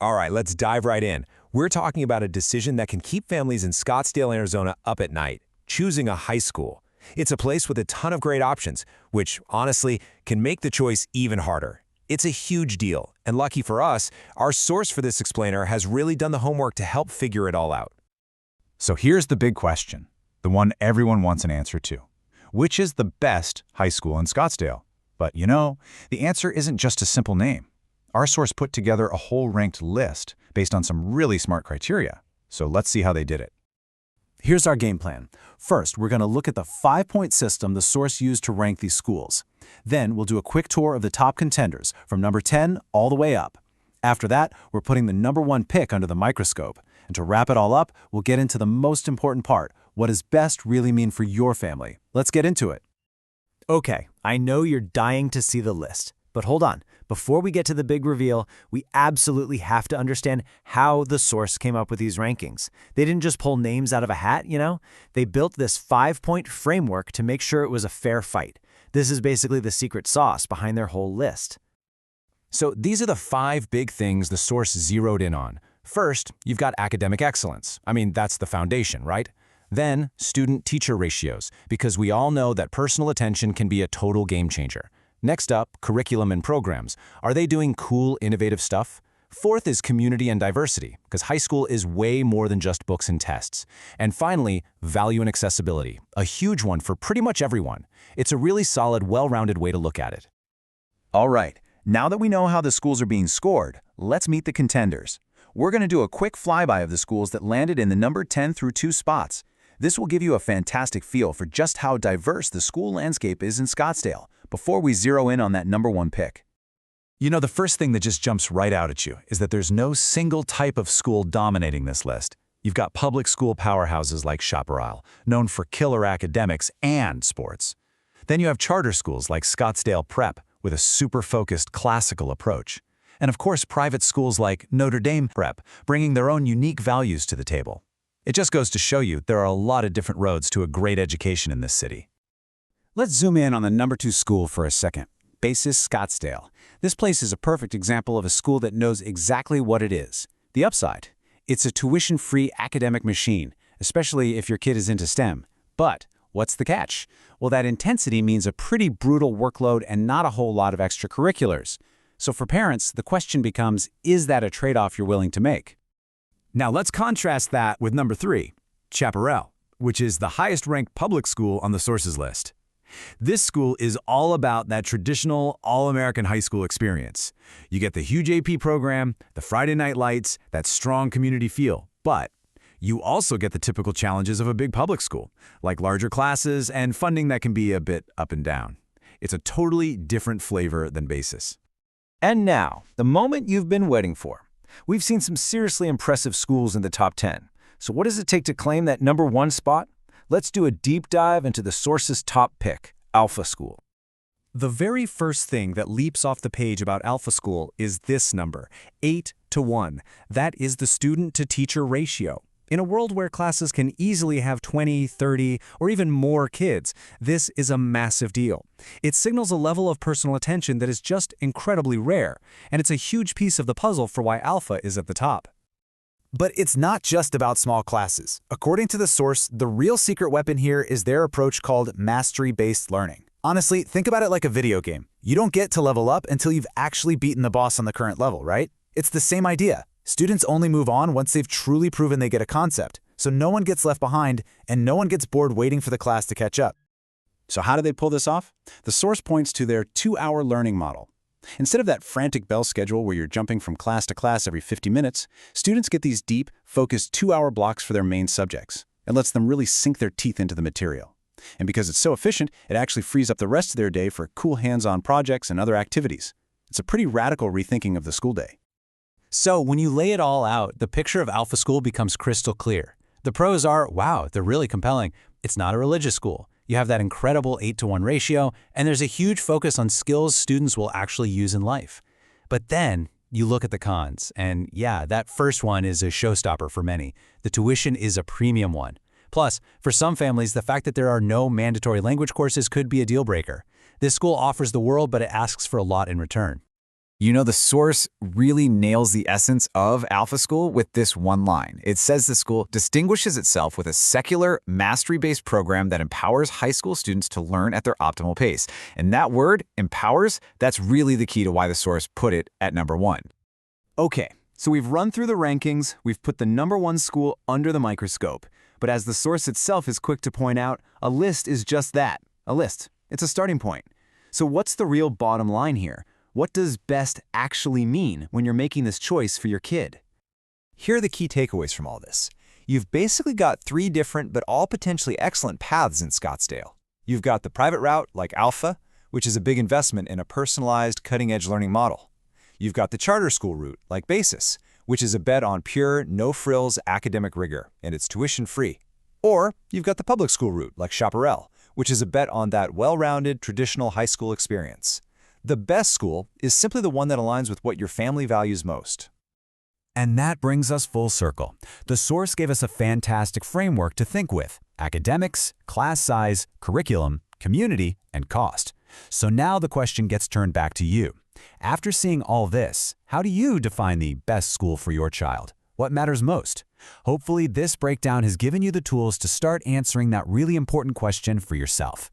All right, let's dive right in. We're talking about a decision that can keep families in Scottsdale, Arizona up at night, choosing a high school. It's a place with a ton of great options, which, honestly, can make the choice even harder. It's a huge deal, and lucky for us, our source for this explainer has really done the homework to help figure it all out. So here's the big question, the one everyone wants an answer to. Which is the best high school in Scottsdale? But the answer isn't just a simple name. Our source put together a whole ranked list based on some really smart criteria. So let's see how they did it. Here's our game plan. First, we're going to look at the 5-point system the source used to rank these schools. Then we'll do a quick tour of the top contenders from number 10 all the way up. After that, we're putting the number 1 pick under the microscope. And to wrap it all up, we'll get into the most important part. What does best really mean for your family? Let's get into it. Okay, I know you're dying to see the list, but hold on. Before we get to the big reveal, we absolutely have to understand how the source came up with these rankings. They didn't just pull names out of a hat, They built this 5-point framework to make sure it was a fair fight. This is basically the secret sauce behind their whole list. So these are the 5 big things the source zeroed in on. First, you've got academic excellence. That's the foundation, right? Then, student-teacher ratios, because we all know that personal attention can be a total game changer. Next up, curriculum and programs. Are they doing cool, innovative stuff? Fourth is community and diversity, because high school is way more than just books and tests. And finally, value and accessibility, a huge one for pretty much everyone. It's a really solid, well-rounded way to look at it. All right, now that we know how the schools are being scored, let's meet the contenders. We're going to do a quick flyby of the schools that landed in the number 10 through 2 spots. This will give you a fantastic feel for just how diverse the school landscape is in Scottsdale before we zero in on that number 1 pick. The first thing that just jumps right out at you is that there's no single type of school dominating this list. You've got public school powerhouses like Chaparral, known for killer academics and sports. Then you have charter schools like Scottsdale Prep with a super focused classical approach. And of course, private schools like Notre Dame Prep, bringing their own unique values to the table. It just goes to show you there are a lot of different roads to a great education in this city. Let's zoom in on the number 2 school for a second, Basis Scottsdale. This place is a perfect example of a school that knows exactly what it is. The upside, it's a tuition-free academic machine, especially if your kid is into STEM. But what's the catch? Well, that intensity means a pretty brutal workload and not a whole lot of extracurriculars. So for parents, the question becomes, is that a trade-off you're willing to make? Now let's contrast that with number 3, Chaparral, which is the highest-ranked public school on the sources list. This school is all about that traditional all-American high school experience. You get the huge AP program, the Friday night lights, that strong community feel, but you also get the typical challenges of a big public school, like larger classes and funding that can be a bit up and down. It's a totally different flavor than Basis. And now, the moment you've been waiting for. We've seen some seriously impressive schools in the top 10. So what does it take to claim that number 1 spot? Let's do a deep dive into the source's top pick, Alpha School. The very first thing that leaps off the page about Alpha School is this number, 8-to-1. That is the student-to-teacher ratio. In a world where classes can easily have 20, 30, or even more kids, this is a massive deal. It signals a level of personal attention that is just incredibly rare, and it's a huge piece of the puzzle for why Alpha is at the top. But it's not just about small classes. According to the source, the real secret weapon here is their approach called mastery-based learning. Honestly, think about it like a video game. You don't get to level up until you've actually beaten the boss on the current level, right? It's the same idea. Students only move on once they've truly proven they get a concept, so no one gets left behind and no one gets bored waiting for the class to catch up. So how do they pull this off? The source points to their 2-hour learning model. Instead of that frantic bell schedule where you're jumping from class to class every 50 minutes, students get these deep, focused 2-hour blocks for their main subjects. It lets them really sink their teeth into the material. And because it's so efficient, it actually frees up the rest of their day for cool hands-on projects and other activities. It's a pretty radical rethinking of the school day. So when you lay it all out, the picture of Alpha School becomes crystal clear. The pros are, wow, they're really compelling. It's not a religious school. You have that incredible 8-to-1 ratio, and there's a huge focus on skills students will actually use in life. But then you look at the cons, and yeah, that first one is a showstopper for many. The tuition is a premium one. Plus, for some families, the fact that there are no mandatory language courses could be a deal breaker. This school offers the world, but it asks for a lot in return. You know, the source really nails the essence of Alpha School with this one line. It says the school distinguishes itself with a secular, mastery-based program that empowers high school students to learn at their optimal pace. And that word, empowers, that's really the key to why the source put it at number 1. Okay, so we've run through the rankings, we've put the number 1 school under the microscope. But as the source itself is quick to point out, a list is just that, a list. It's a starting point. So what's the real bottom line here? What does best actually mean when you're making this choice for your kid? Here are the key takeaways from all this. You've basically got 3 different but all potentially excellent paths in Scottsdale. You've got the private route, like Alpha, which is a big investment in a personalized, cutting-edge learning model. You've got the charter school route, like Basis, which is a bet on pure, no-frills academic rigor, and it's tuition-free. Or you've got the public school route, like Chaparral, which is a bet on that well-rounded, traditional high school experience. The best school is simply the one that aligns with what your family values most. And that brings us full circle. The source gave us a fantastic framework to think with: academics, class size, curriculum, community, and cost. So now the question gets turned back to you. After seeing all this, how do you define the best school for your child? What matters most? Hopefully, this breakdown has given you the tools to start answering that really important question for yourself.